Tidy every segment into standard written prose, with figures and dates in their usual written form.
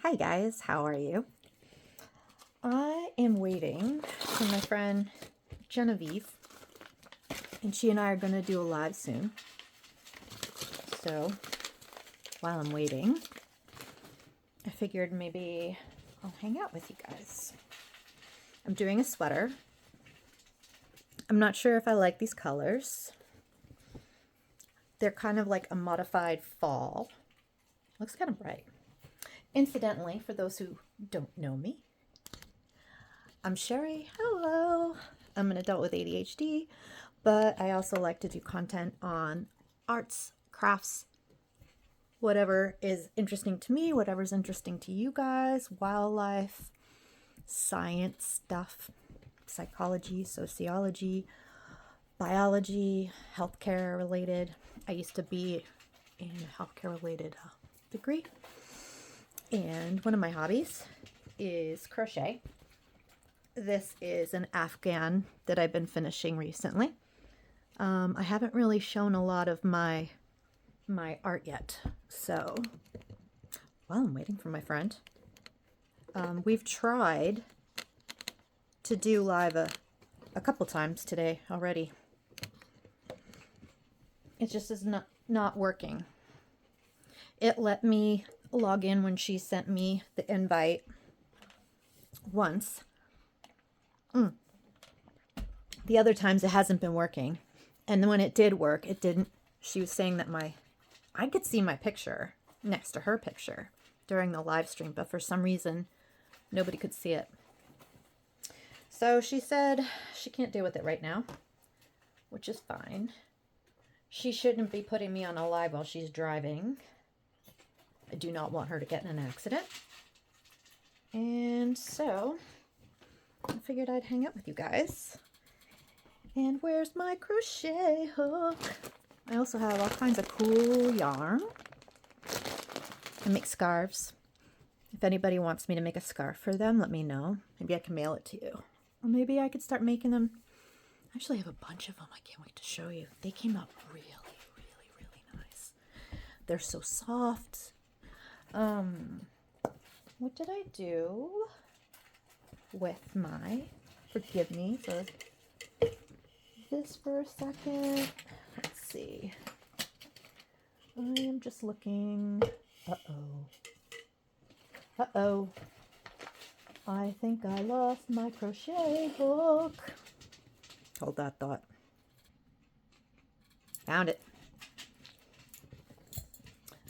Hi guys, how are you? I am waiting for my friend Genevieve, and she and I are going to do a live soon. So while I'm waiting, I figured maybe I'll hang out with you guys. I'm doing a sweater. I'm not sure if I like these colors. They're kind of like a modified fall. Looks kind of bright. Incidentally, for those who don't know me, I'm Sherry. Hello. I'm an adult with ADHD, but I also like to do content on arts, crafts, whatever is interesting to me, whatever's interesting to you guys, wildlife, science stuff, psychology, sociology, biology, healthcare related. I used to be in a healthcare related degree. And one of my hobbies is crochet. This is an Afghan that I've been finishing recently. I haven't really shown a lot of my art yet, so while I'm waiting for my friend, we've tried to do live a couple times today already. It just is not working. It let me log in when she sent me the invite once. The other times it hasn't been working. And when it did work, it didn't. She was saying that I could see my picture next to her picture during the live stream, but for some reason, nobody could see it. So she said she can't deal with it right now, which is fine. She shouldn't be putting me on a live while she's driving. I do not want her to get in an accident. And so I figured I'd hang out with you guys. And where's my crochet hook? I also have all kinds of cool yarn. I make scarves. If anybody wants me to make a scarf for them, let me know. Maybe I can mail it to you. Or maybe I could start making them. I actually have a bunch of them. I can't wait to show you. They came out really, really, really nice. They're so soft. What did I do with my, forgive me for this for a second. Let's see. I am just looking. Uh-oh. I think I lost my crochet hook. Hold that thought. Found it.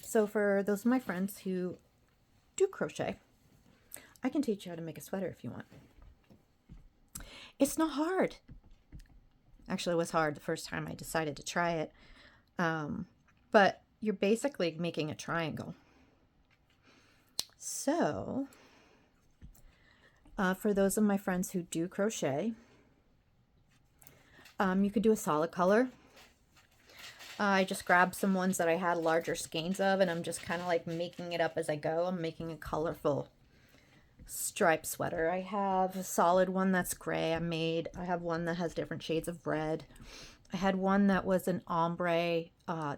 So for those of my friends who do crochet, I can teach you how to make a sweater if you want. It's not hard. Actually, it was hard the first time I decided to try it. But you're basically making a triangle. So, for those of my friends who do crochet, you could do a solid color. I just grabbed some ones that I had larger skeins of, and I'm just kind of like making it up as I go. I'm making a colorful striped sweater. I have a solid one that's gray I have one that has different shades of red. I had one that was an ombre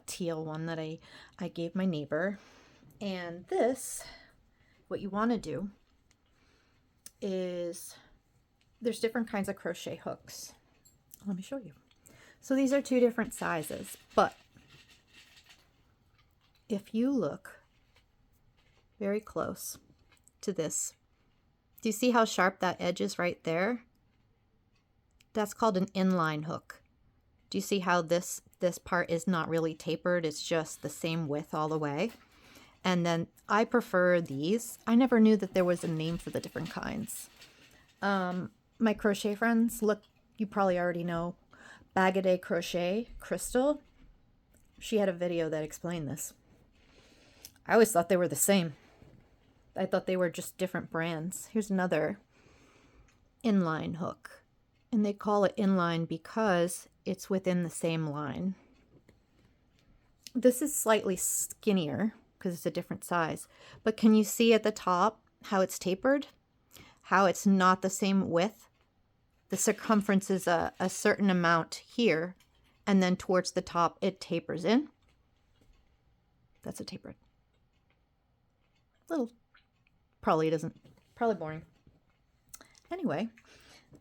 teal one that I gave my neighbor. And this, what you want to do is, there's different kinds of crochet hooks. Let me show you. So these are two different sizes, but if you look very close to this, do you see how sharp that edge is right there? That's called an inline hook. Do you see how this part is not really tapered? It's just the same width all the way. And then I prefer these. I never knew that there was a name for the different kinds. My crochet friends, look, you probably already know Bag-A-Day Crochet, Crystal. She had a video that explained this. I always thought they were the same. I thought they were just different brands. Here's another inline hook. And they call it inline because it's within the same line. This is slightly skinnier because it's a different size. But can you see at the top how it's tapered? How it's not the same width? The circumference is a certain amount here, and then towards the top it tapers in. That's a tapered. Little Probably doesn't, probably boring. Anyway,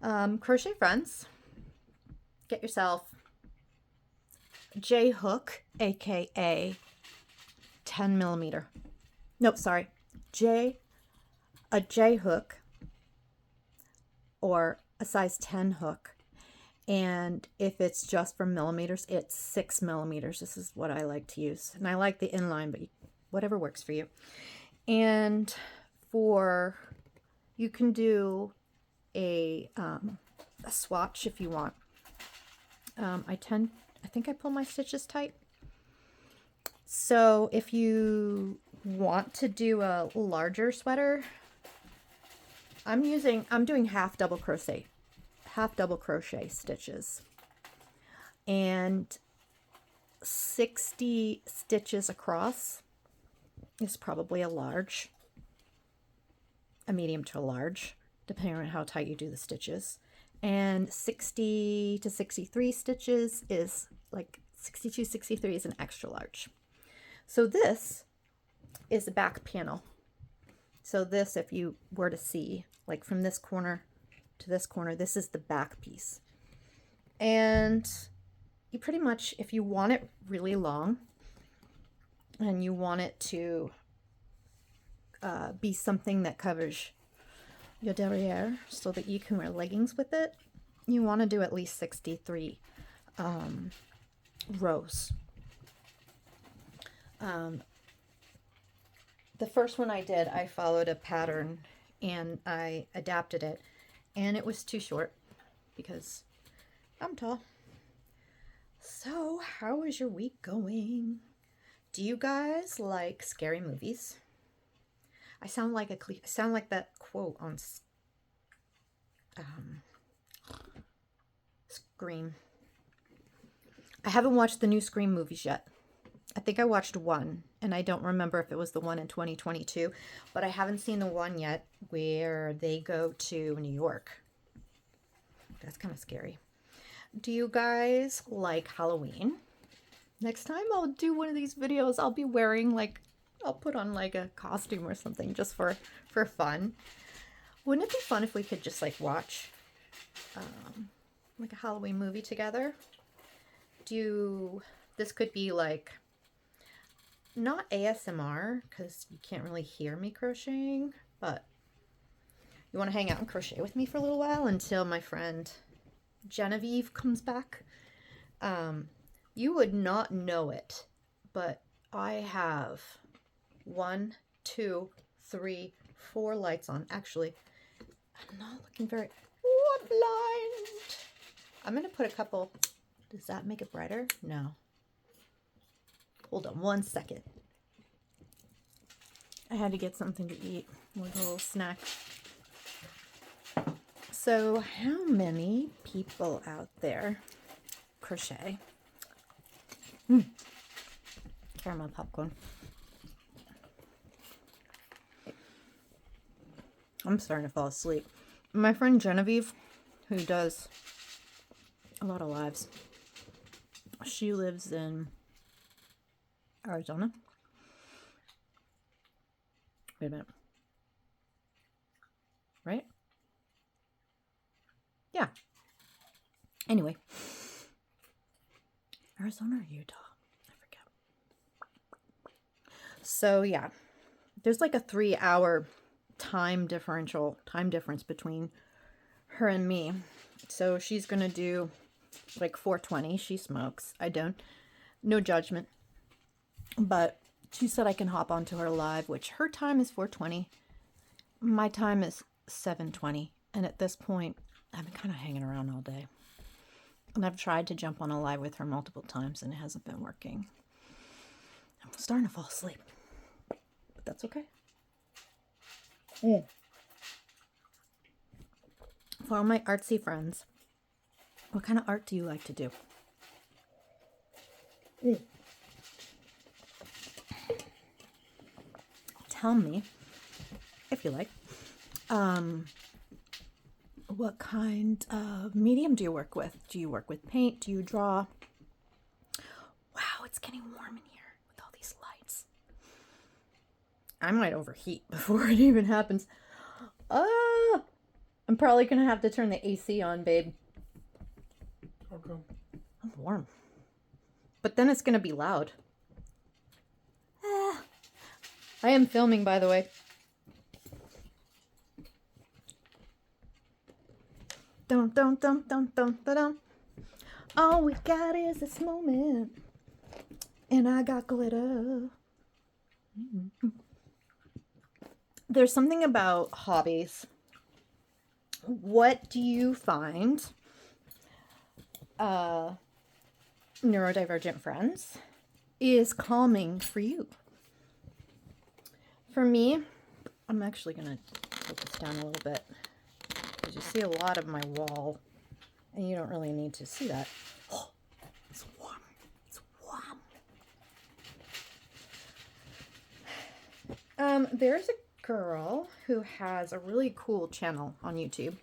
crochet friends, get yourself a J hook, aka 10 millimeter. Nope, sorry, a J hook or a size 10 hook. And if it's just for millimeters, it's 6 millimeters. This is what I like to use. And I like the inline, but whatever works for you. And you can do a swatch if you want. I think I pull my stitches tight. So if you want to do a larger sweater, I'm doing half double crochet stitches, and 60 stitches across is probably a medium to a large, depending on how tight you do the stitches. And 60 to 63 stitches is like 62, 63 is an extra large. So this is the back panel. So this, if you were to see, like from this corner to this corner, this is the back piece. And you pretty much, if you want it really long and you want it to be something that covers your derriere so that you can wear leggings with it, you want to do at least 63 rows. The first one I did, I followed a pattern and I adapted it, and it was too short because I'm tall. So how is your week going? Do you guys like scary movies? I sound like that quote on Scream. I haven't watched the new Scream movies yet. I think I watched one, and I don't remember if it was the one in 2022, but I haven't seen the one yet where they go to New York. That's kind of scary. Do you guys like Halloween? Next time I'll do one of these videos, I'll be wearing I'll put on like a costume or something just for fun. Wouldn't it be fun if we could just like watch like a Halloween movie together? This could be like not ASMR because you can't really hear me crocheting, but you want to hang out and crochet with me for a little while until my friend Genevieve comes back. You would not know it, but I have 1, 2, 3, 4 lights on. Actually, I'm not looking very blind. I'm gonna put a couple. Does that make it brighter? No. Hold on one second. I had to get something to eat, like a little snack. So how many people out there crochet? Caramel popcorn. I'm starting to fall asleep. My friend Genevieve, who does a lot of lives, she lives in Arizona. Wait a minute. Right? Yeah. Anyway. Arizona or Utah? I forget. So yeah. There's like a 3-hour time difference between her and me. So she's gonna do like 4:20. She smokes. I don't. No judgment. But she said I can hop onto her live, which her time is 4:20. My time is 7:20. And at this point, I've been kind of hanging around all day. And I've tried to jump on a live with her multiple times and it hasn't been working. I'm starting to fall asleep. But that's okay. For all my artsy friends, what kind of art do you like to do? Tell me, if you like, what kind of medium do you work with? Do you work with paint? Do you draw? Wow, it's getting warm in here with all these lights. I might overheat before it even happens. I'm probably gonna have to turn the AC on, babe. Okay. I'm warm. But then it's gonna be loud. I am filming, by the way. Dun dun dun dun dun dun dun. All we got is this moment. And I got glitter. There's something about hobbies. What do you find, neurodivergent friends, is calming for you? For me, I'm actually going to put this down a little bit because you see a lot of my wall and you don't really need to see that. Oh, it's warm. It's warm. There's a girl who has a really cool channel on YouTube.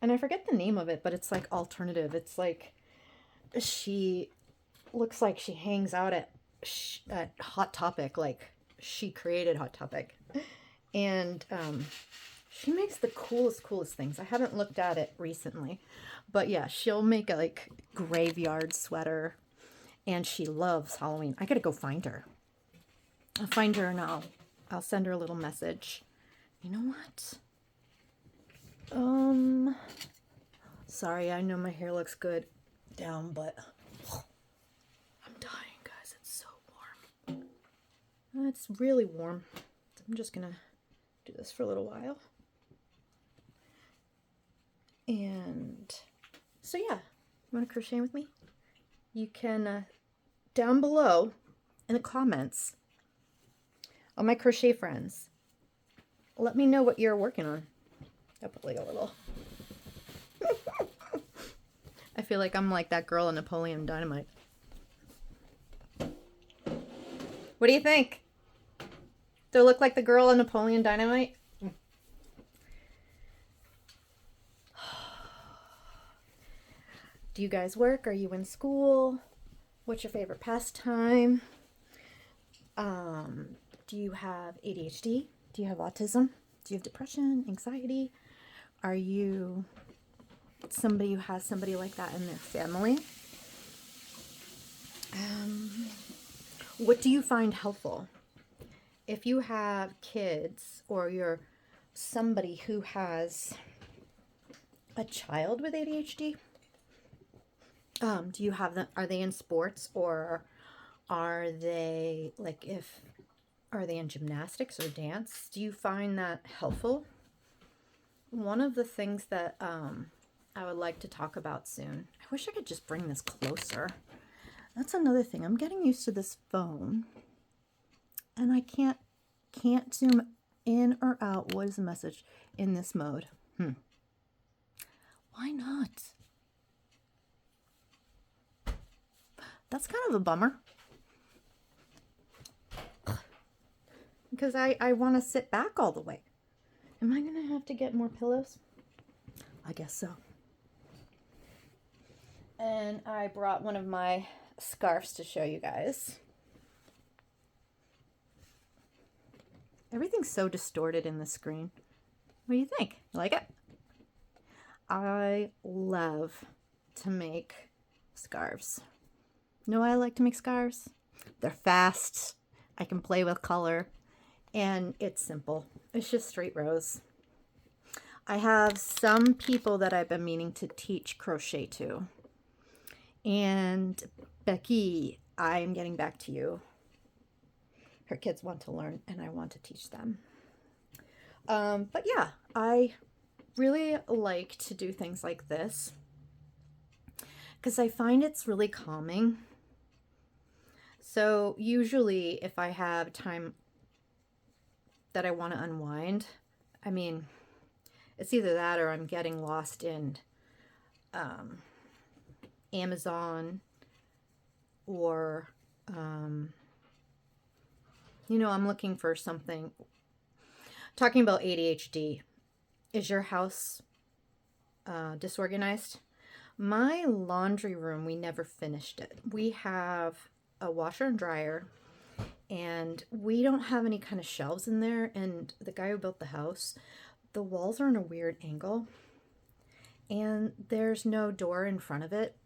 And I forget the name of it, but it's like alternative. It's like she looks like she hangs out at Hot Topic, like she created Hot Topic. And she makes the coolest things. I haven't looked at it recently, but yeah, she'll make a like graveyard sweater, and she loves Halloween. I gotta go find her. I'll find her and I'll send her a little message. You know what? Sorry, I know my hair looks good down, but I'm dying, guys. It's so warm. It's really warm. I'm just gonna do this for a little while. And so yeah, you want to crochet with me? You can, down below in the comments, all my crochet friends, let me know what you're working on. I'll put like a little... I feel like I'm like that girl in Napoleon Dynamite. What do you think? Do I look like the girl in Napoleon Dynamite? Do you guys work? Are you in school? What's your favorite pastime? Do you have ADHD? Do you have autism? Do you have depression, anxiety? Are you somebody who has somebody like that in their family? What do you find helpful? If you have kids or you're somebody who has a child with ADHD, do you have them? Are they in sports, or are they are they in gymnastics or dance? Do you find that helpful? One of the things that I would like to talk about soon. I wish I could just bring this closer. That's another thing. I'm getting used to this phone, and I can't zoom in or out. What is the message in this mode? Why not? That's kind of a bummer. Because I want to sit back all the way. Am I going to have to get more pillows? I guess so. And I brought one of my scarves to show you guys. Everything's so distorted in the screen. What do you think? You like it? I love to make scarves. You know why I like to make scarves? They're fast. I can play with color. And it's simple. It's just straight rows. I have some people that I've been meaning to teach crochet to. And Becky, I am getting back to you. Her kids want to learn and I want to teach them. But yeah, I really like to do things like this because I find it's really calming. So usually if I have time that I want to unwind, I mean, it's either that or I'm getting lost in Amazon, or you know, I'm looking for something. Talking about ADHD, is your house disorganized? My laundry room, we never finished it. We have a washer and dryer, and we don't have any kind of shelves in there. And the guy who built the house, the walls are in a weird angle, and there's no door in front of it.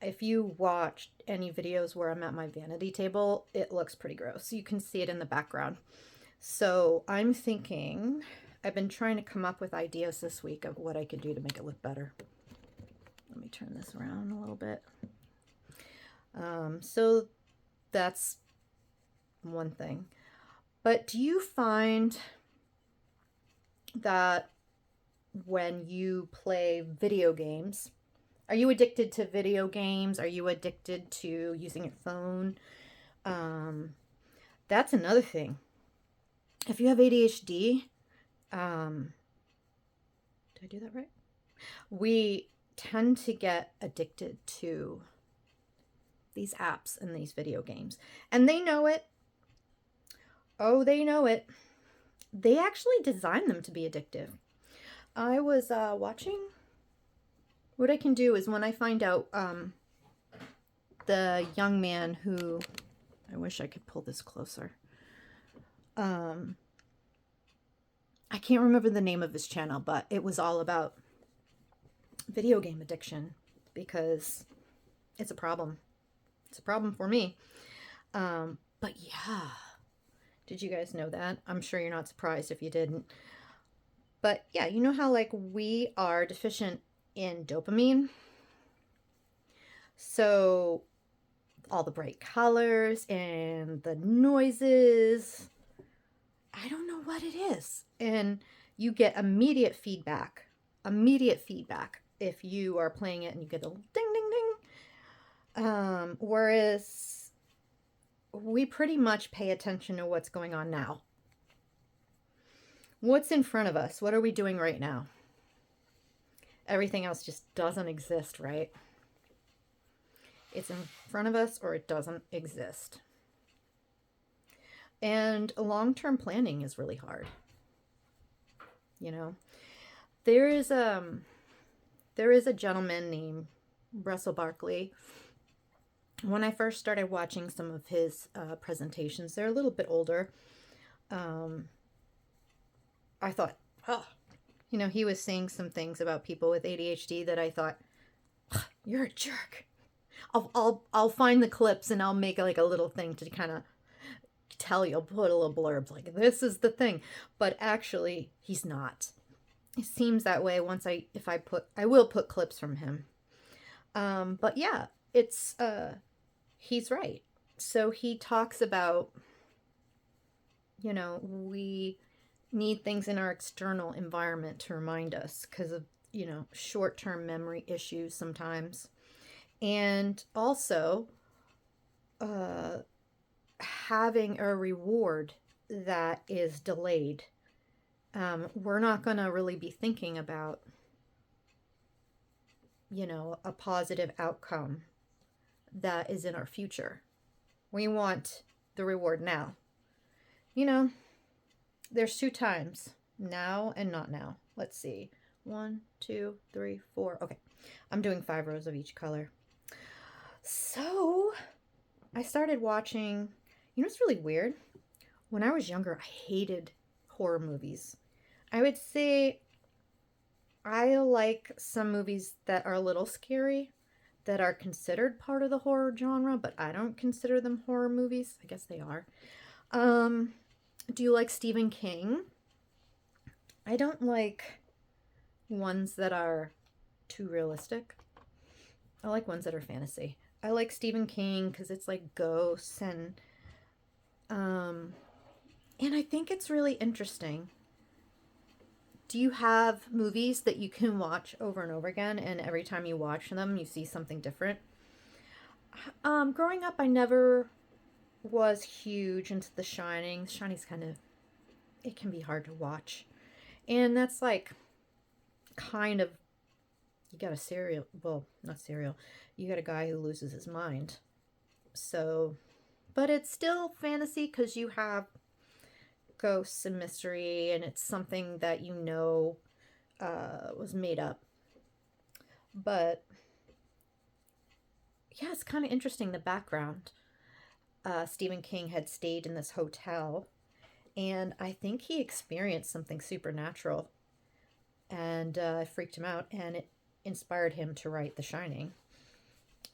If you watched any videos where I'm at my vanity table, it looks pretty gross. You can see it in the background. So I'm thinking, I've been trying to come up with ideas this week of what I could do to make it look better. Let me turn this around a little bit. So that's one thing. But do you find that when you play video games, are you addicted to video games? Are you addicted to using your phone? That's another thing. If you have ADHD, did I do that right? We tend to get addicted to these apps and these video games. And they know it. Oh, they know it. They actually designed them to be addictive. I was watching. What I can do is when I find out the young man who, I wish I could pull this closer. I can't remember the name of his channel, but it was all about video game addiction because it's a problem. It's a problem for me. But yeah, did you guys know that? I'm sure you're not surprised if you didn't. But yeah, you know how like we are deficient in dopamine? So all the bright colors and the noises, I don't know what it is. And you get immediate feedback if you are playing it and you get a ding, ding, ding. Whereas we pretty much pay attention to what's going on now. What's in front of us? What are we doing right now? Everything else just doesn't exist, right? It's in front of us or it doesn't exist. And long-term planning is really hard. You know, there is a gentleman named Russell Barkley. When I first started watching some of his presentations, they're a little bit older. I thought, oh, you know, he was saying some things about people with ADHD that I thought, you're a jerk. I'll find the clips and I'll make like a little thing to kind of tell you, I'll put a little blurb like this is the thing, but actually he's not. It seems that way once I will put clips from him. But yeah, it's he's right. So he talks about, you know, we need things in our external environment to remind us because of, you know, short-term memory issues sometimes. And also having a reward that is delayed. We're not going to really be thinking about, you know, a positive outcome that is in our future. We want the reward now. You know, there's 2 times, now and not now. Let's see. 1, 2, 3, 4. Okay. I'm doing 5 rows of each color. So I started watching, you know, it's really weird. When I was younger, I hated horror movies. I would say I like some movies that are a little scary, that are considered part of the horror genre, but I don't consider them horror movies. I guess they are. Do you like Stephen King? I don't like ones that are too realistic. I like ones that are fantasy. I like Stephen King because it's like ghosts and I think it's really interesting. Do you have movies that you can watch over and over again, and every time you watch them, you see something different? Growing up, I never was huge into The Shining. The Shining's kind of, it can be hard to watch. And that's like kind of, you got a serial, well, not serial, you got a guy who loses his mind. So, but it's still fantasy because you have ghosts and mystery, and it's something that you know was made up. But yeah, it's kind of interesting, the background. Stephen King had stayed in this hotel, and I think he experienced something supernatural, and it freaked him out, and it inspired him to write The Shining.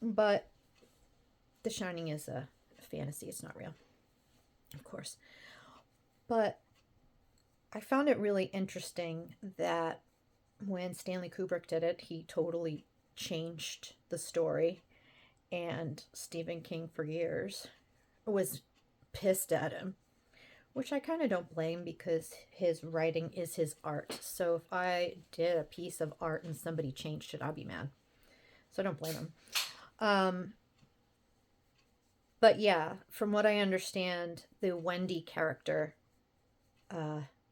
But The Shining is a fantasy, it's not real, of course. But I found it really interesting that when Stanley Kubrick did it, he totally changed the story, and Stephen King for years was pissed at him, which I kind of don't blame because his writing is his art. So if I did a piece of art and somebody changed it, I'd be mad. So I don't blame him. But yeah, from what I understand, the Wendy character,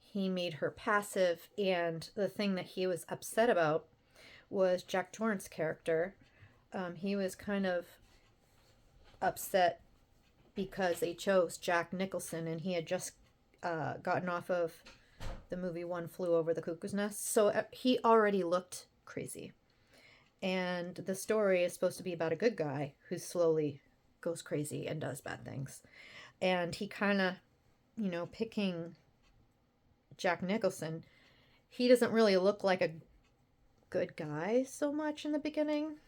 he made her passive, and the thing that he was upset about was Jack Torrance's character. He was kind of upset because they chose Jack Nicholson, and he had just gotten off of the movie One Flew Over the Cuckoo's Nest, so he already looked crazy. And the story is supposed to be about a good guy who slowly goes crazy and does bad things. And he kind of, picking Jack Nicholson, he doesn't really look like a good guy so much in the beginning.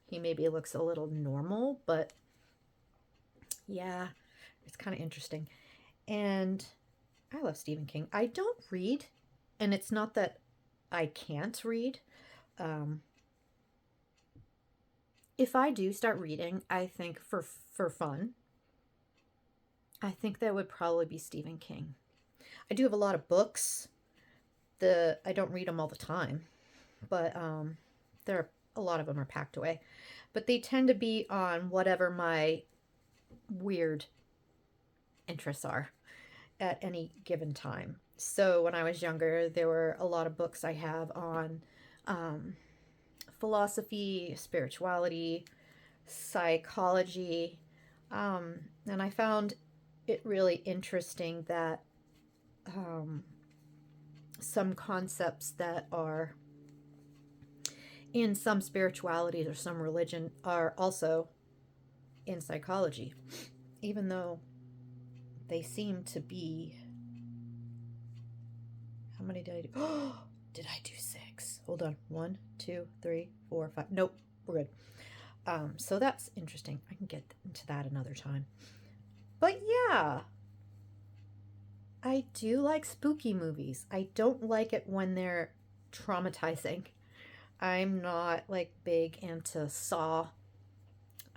He maybe looks a little normal, but yeah, it's kind of interesting. And I love Stephen King. I don't read, and it's not that I can't read. If I do start reading, I think for fun, I think that would probably be Stephen King. I do have a lot of books. I don't read them all the time, but a lot of them are packed away. But they tend to be on whatever my weird interests are at any given time. So when I was younger, there were a lot of books I have on philosophy, spirituality, psychology, and I found it really interesting that some concepts that are in some spiritualities or some religion are also in psychology, even though they seem to be... How many did I do? Oh, did I do 6? Hold on. 1, 2, 3, 4, 5. Nope, we're good. So that's interesting. I can get into that another time. But yeah, I do like spooky movies. I don't like it when they're traumatizing. I'm not like big into Saw.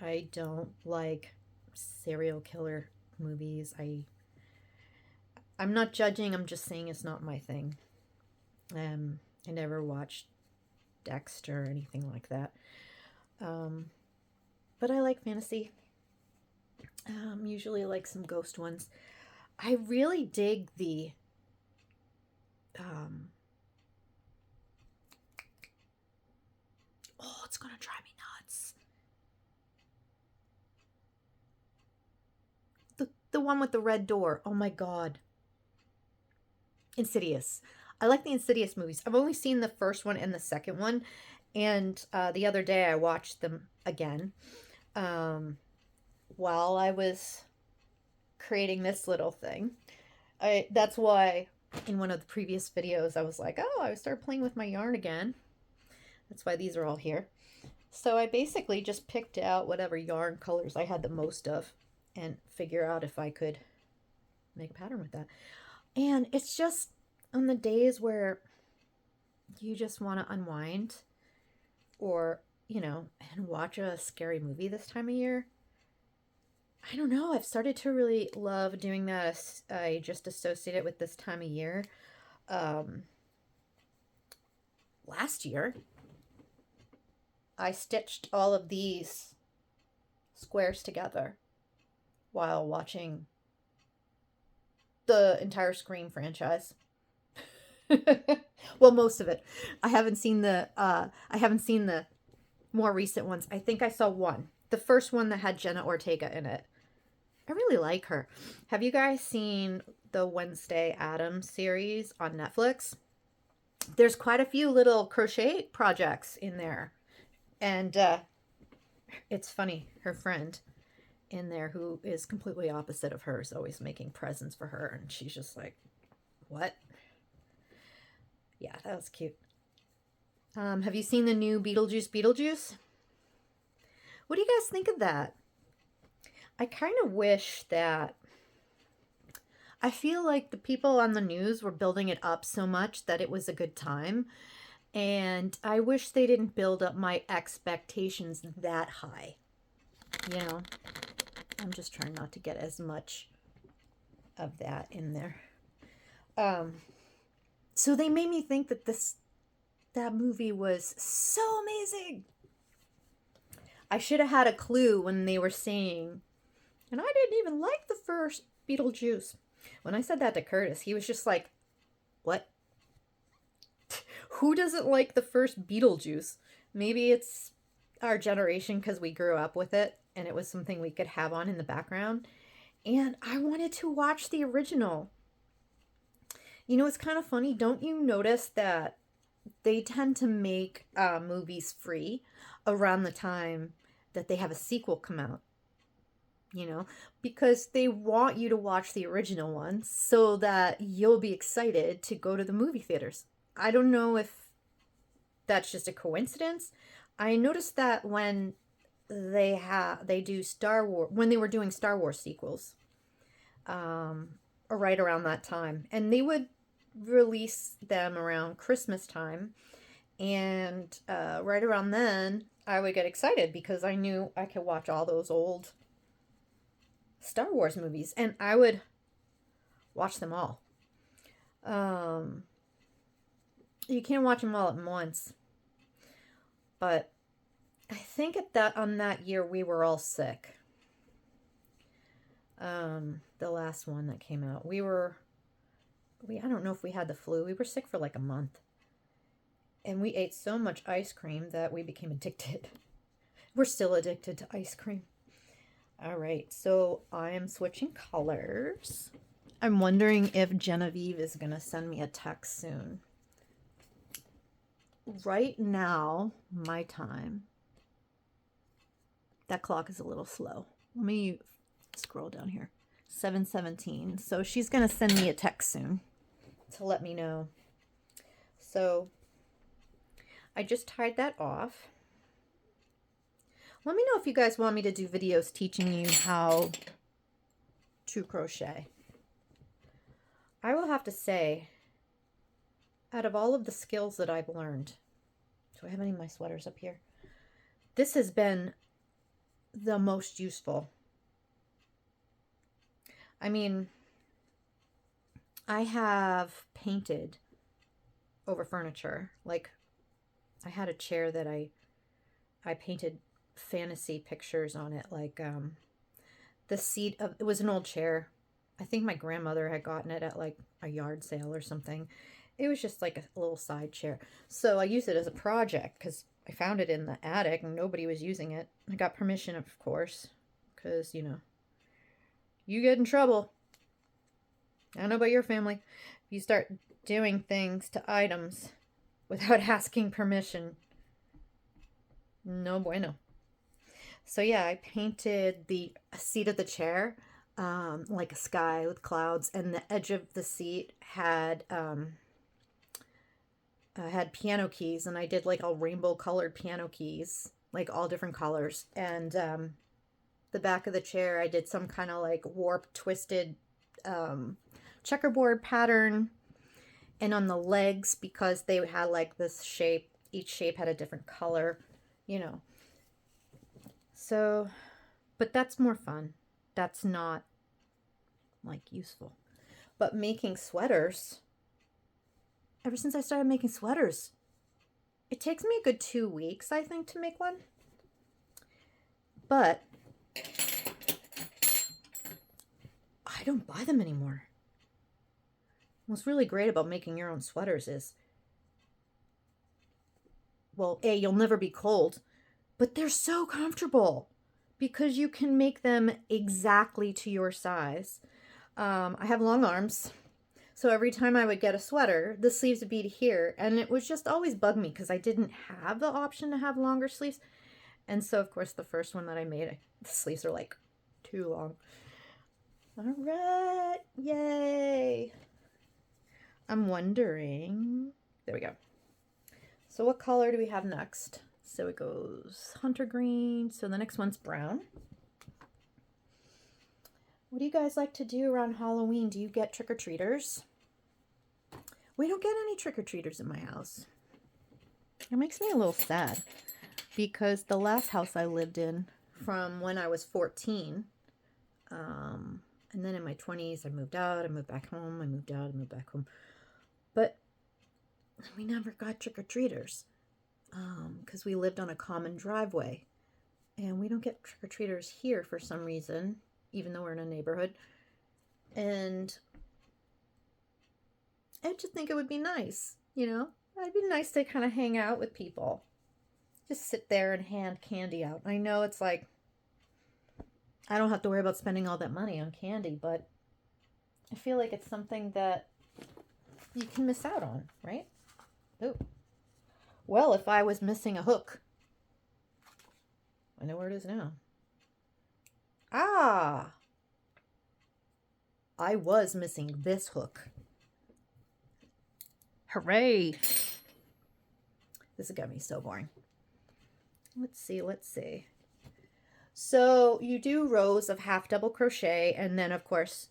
I don't like serial killer movies. I'm not judging, I'm just saying it's not my thing. I never watched Dexter or anything like that. But I like fantasy. Usually like some ghost ones. I really dig the oh, it's gonna drive me nuts. The one with the red door. Oh my god. Insidious. I like the Insidious movies. I've only seen the first one and the second one, and the other day I watched them again while I was creating this little thing. That's why in one of the previous videos I was like, oh, I started playing with my yarn again. That's why these are all here. So I basically just picked out whatever yarn colors I had the most of and figure out if I could make a pattern with that. And it's just on the days where you just want to unwind or, and watch a scary movie this time of year. I don't know. I've started to really love doing that. I just associate it with this time of year. Last year, I stitched all of these squares together while watching the entire Scream franchise. Well, most of it. I haven't seen the more recent ones. I think I saw one. The first one that had Jenna Ortega in it. I really like her. Have you guys seen the Wednesday Addams series on Netflix? There's quite a few little crochet projects in there. And it's funny, her friend in there who is completely opposite of hers, always making presents for her, and she's just like, what? Yeah, that was cute. Have you seen the new Beetlejuice? What do you guys think of that? I kind of wish that... I feel like the people on the news were building it up so much that it was a good time. And I wish they didn't build up my expectations that high. You know? I'm just trying not to get as much of that in there. So they made me think that that movie was so amazing. I should have had a clue when they were saying, and I didn't even like the first Beetlejuice. When I said that to Curtis, he was just like, what? Who doesn't like the first Beetlejuice? Maybe it's our generation because we grew up with it and it was something we could have on in the background. And I wanted to watch the original. You know, it's kind of funny. Don't you notice that they tend to make movies free around the time that they have a sequel come out? You know, because they want you to watch the original one so that you'll be excited to go to the movie theaters. I don't know if that's just a coincidence. I noticed that when they do Star Wars, when they were doing Star Wars sequels, right around that time, and they would release them around Christmas time, and right around then I would get excited because I knew I could watch all those old Star Wars movies, and I would watch them all. You can't watch them all at once, but I think on that year we were all sick. The last one that came out, I don't know if we had the flu. We were sick for like a month, and we ate so much ice cream that we became addicted. We're still addicted to ice cream. All right, so I am switching colors. I'm wondering if Genevieve is going to send me a text soon. Right now, my time, that clock is a little slow. Let me scroll down here. 7:17. So she's going to send me a text soon to let me know. So I just tied that off. Let me know if you guys want me to do videos teaching you how to crochet. I will have to say, out of all of the skills that I've learned, do I have any of my sweaters up here? This has been the most useful. I mean, I have painted over furniture. Like, I had a chair that I painted fantasy pictures on it, like the seat of, it was an old chair. I think my grandmother had gotten it at like a yard sale or something. It was just like a little side chair. So I used it as a project because I found it in the attic and nobody was using it. I got permission, of course, because, you know, you get in trouble. I don't know about your family. If you start doing things to items without asking permission, no bueno. So yeah, I painted the seat of the chair like a sky with clouds, and the edge of the seat had piano keys, and I did like all rainbow colored piano keys, like all different colors. And the back of the chair, I did some kind of like warped, twisted checkerboard pattern. And on the legs, because they had like this shape, each shape had a different color, you know. So, but that's more fun. That's not like useful. But making sweaters, ever since I started making sweaters, it takes me a good 2 weeks, I think, to make one. But I don't buy them anymore. What's really great about making your own sweaters is, well, A, you'll never be cold, but they're so comfortable because you can make them exactly to your size. I have long arms, so every time I would get a sweater, the sleeves would be to here, and it was just always bugged me because I didn't have the option to have longer sleeves. And so, of course, the first one that I made, the sleeves are like 2 too long. All right, yay. I'm wondering, there we go. So what color do we have next? So it goes hunter green. So the next one's brown. What do you guys like to do around Halloween? Do you get trick-or-treaters? We don't get any trick-or-treaters in my house. It makes me a little sad because the last house I lived in from when I was 14, and then in my 20s, I moved out, I moved back home, I moved out, I moved back home. But we never got trick-or-treaters because we lived on a common driveway. And we don't get trick-or-treaters here for some reason, even though we're in a neighborhood. And I just think it would be nice, you know? It'd be nice to kind of hang out with people. Just sit there and hand candy out. I know it's like, I don't have to worry about spending all that money on candy, but I feel like it's something that you can miss out on, right? Ooh. Well, if I was missing a hook, I know where it is now. Ah! I was missing this hook. Hooray! This has got me so boring. Let's see. So you do rows of half double crochet, and then of course,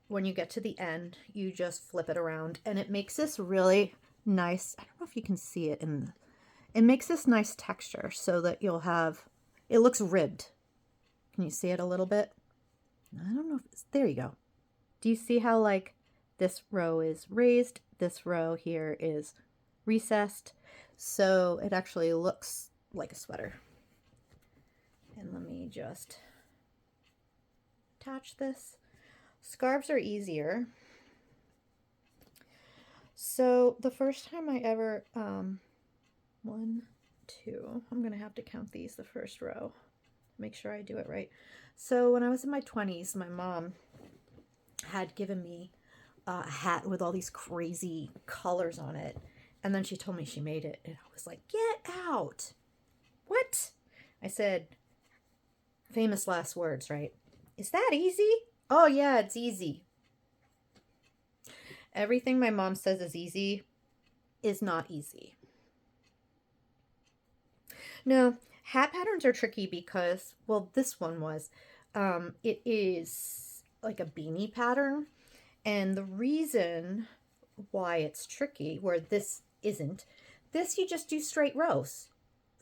when you get to the end, you just flip it around, and it makes this really nice, I don't know if you can see it it makes this nice texture so that you'll have, it looks ribbed. Can you see it a little bit? I don't know if it's, there you go. Do you see how like this row is raised, this row here is recessed, so it actually looks like a sweater. And let me just attach this. Scarves are easier. So the first time I ever, 1, 2, I'm gonna have to count these, the first row, make sure I do it right. So when I was in my 20s, my mom had given me a hat with all these crazy colors on it. And then she told me she made it. And I was like, get out. What? I said, famous last words, right? Is that easy? Oh yeah, it's easy. Everything my mom says is easy is not easy. No, hat patterns are tricky because, well, this one was, it is like a beanie pattern. And the reason why it's tricky, where this isn't, this you just do straight rows.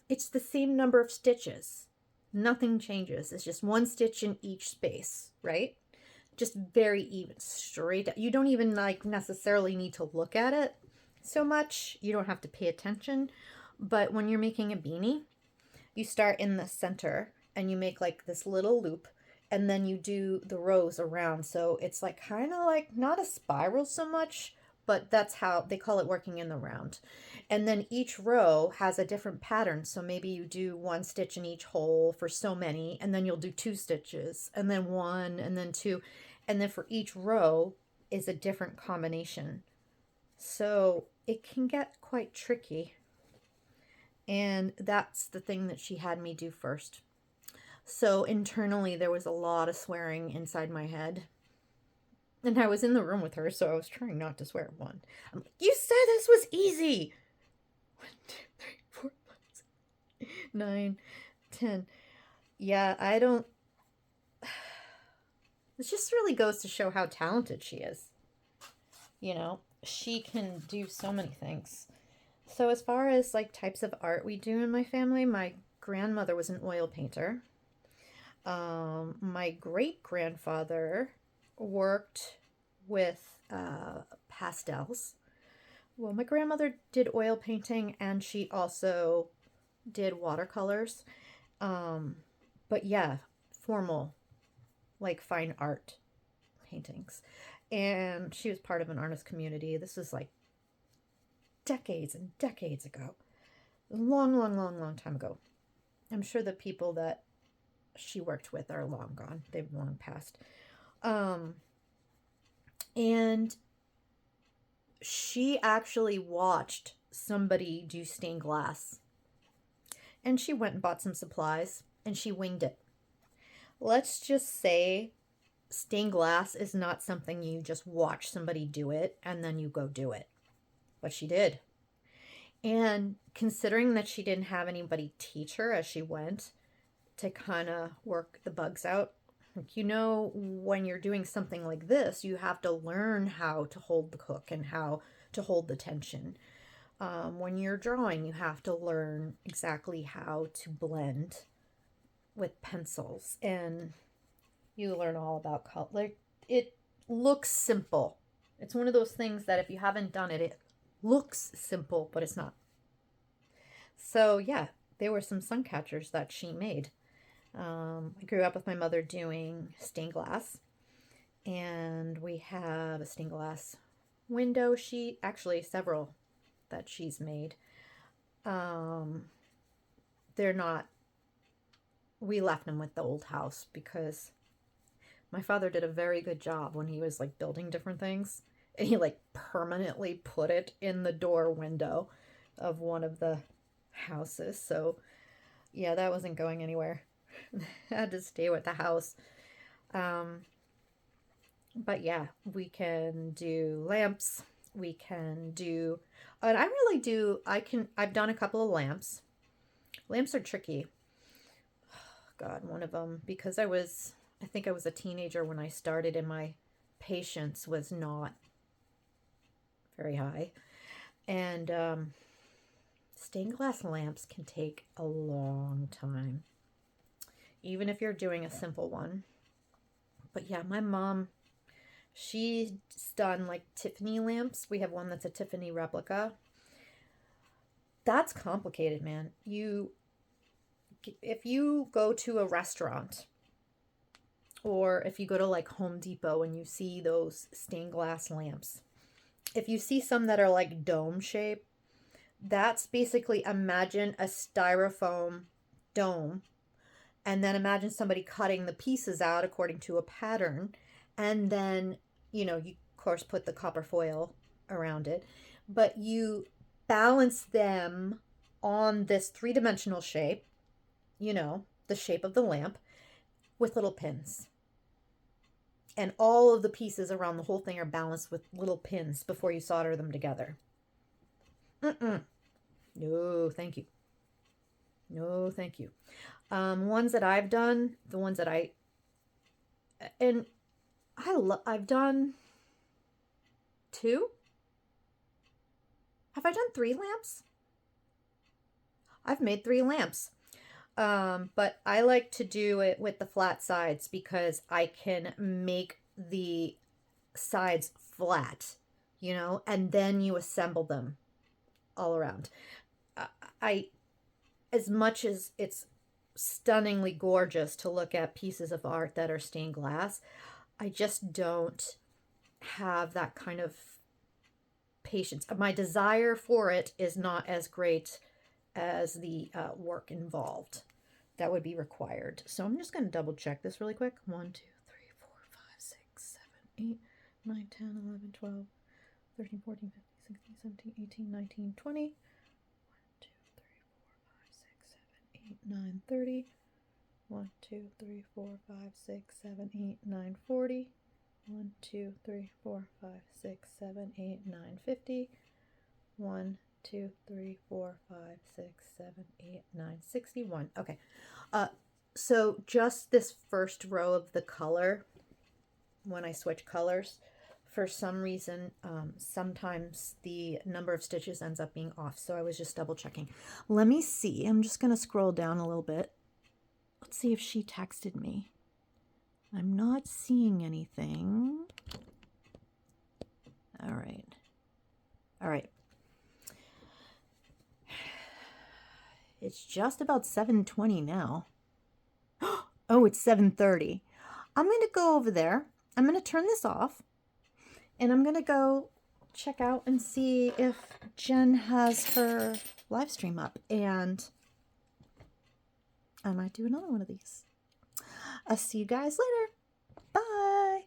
It's the same number of stitches. Nothing changes. It's just one stitch in each space, right? Just very even, straight. You don't even like necessarily need to look at it so much. You don't have to pay attention. But when you're making a beanie, you start in the center and you make like this little loop, and then you do the rows around. So it's like kind of like not a spiral so much, but that's how they call it, working in the round. And then each row has a different pattern. So maybe you do 1 stitch in each hole for so many, and then you'll do 2 stitches, and then 1, and then 2. And then for each row is a different combination. So it can get quite tricky. And that's the thing that she had me do first. So internally there was a lot of swearing inside my head. And I was in the room with her, so I was trying not to swear. 1. I'm like, you said this was easy. 1, 2, 3, 4, 5, 6, 9, 10. Yeah, I don't. This just really goes to show how talented she is. You know, she can do so many things. So as far as like types of art we do in my family, my grandmother was an oil painter. My great-grandfather worked with pastels. Well, my grandmother did oil painting, and she also did watercolors. But yeah, formal, like fine art paintings. And she was part of an artist community. This is like decades and decades ago. Long time ago. I'm sure the people that she worked with are long gone. They've long passed. And she actually watched somebody do stained glass. And she went and bought some supplies, and she winged it. let's just say stained glass is not something you just watch somebody do it and then you go do it. But she did. And considering that she didn't have anybody teach her as she went to kind of work the bugs out, like, you know, when you're doing something like this, you have to learn how to hold the hook and how to hold the tension. When you're drawing, you have to learn exactly how to blend with pencils, and you learn all about color. Like, it looks simple. It's one of those things that if you haven't done it, it looks simple, but it's not. So yeah, there were some sun catchers that she made. I grew up with my mother doing stained glass, and we have a stained glass window sheet, actually several that she's made. They're not, we left them with the old house because my father did a very good job when he was like building different things, and he like permanently put it in the door window of one of the houses. So yeah, that wasn't going anywhere. I had to stay with the house. But yeah, we can do lamps. We can do, and I really do, I've done a couple of lamps. Lamps are tricky. God, one of them, because I think I was a teenager when I started, and my patience was not very high. And stained glass lamps can take a long time, even if you're doing a simple one. But yeah, my mom, she's done like Tiffany lamps. We have one that's a Tiffany replica. That's complicated, man. If you go to a restaurant, or if you go to like Home Depot and you see those stained glass lamps, if you see some that are like dome shape, that's basically, imagine a styrofoam dome, and then imagine somebody cutting the pieces out according to a pattern, and then, you know, you of course put the copper foil around it, but you balance them on this three-dimensional shape, you know, the shape of the lamp, with little pins. And all of the pieces around the whole thing are balanced with little pins before you solder them together. No, thank you. No, thank you. Ones that I've done, the ones that I've done 2. Have I done 3 lamps? I've made 3 lamps. But I like to do it with the flat sides because I can make the sides flat, you know, and then you assemble them all around. As much as it's stunningly gorgeous to look at pieces of art that are stained glass, I just don't have that kind of patience. My desire for it is not as great as the work involved that would be required. So I'm just going to double check this really quick. 1, 2, 3, 4, 5, 6, 7, 8, 9, 10, 11, 12, 13, 14, 15, 16, 17, 18, 19, 20. 1, 2, 3, 4, 5, 6, 7, 8, 9, 30. 1, 2, 3, 4, 5, 6, 7, 8, 9, 40. 1, 2, 3, 4, 5, 6, 7, 8, 9, 50. 1, 2, 3, 4, 5, 6, 7, 8, 9, 61. Okay. So just this first row of the color, when I switch colors, for some reason, sometimes the number of stitches ends up being off. So I was just double checking. Let me see. I'm just going to scroll down a little bit. Let's see if she texted me. I'm not seeing anything. All right. All right. It's just about 7:20 now. Oh, it's 7:30. I'm going to go over there. I'm going to turn this off. And I'm going to go check out and see if Jen has her live stream up. And I might do another one of these. I'll see you guys later. Bye.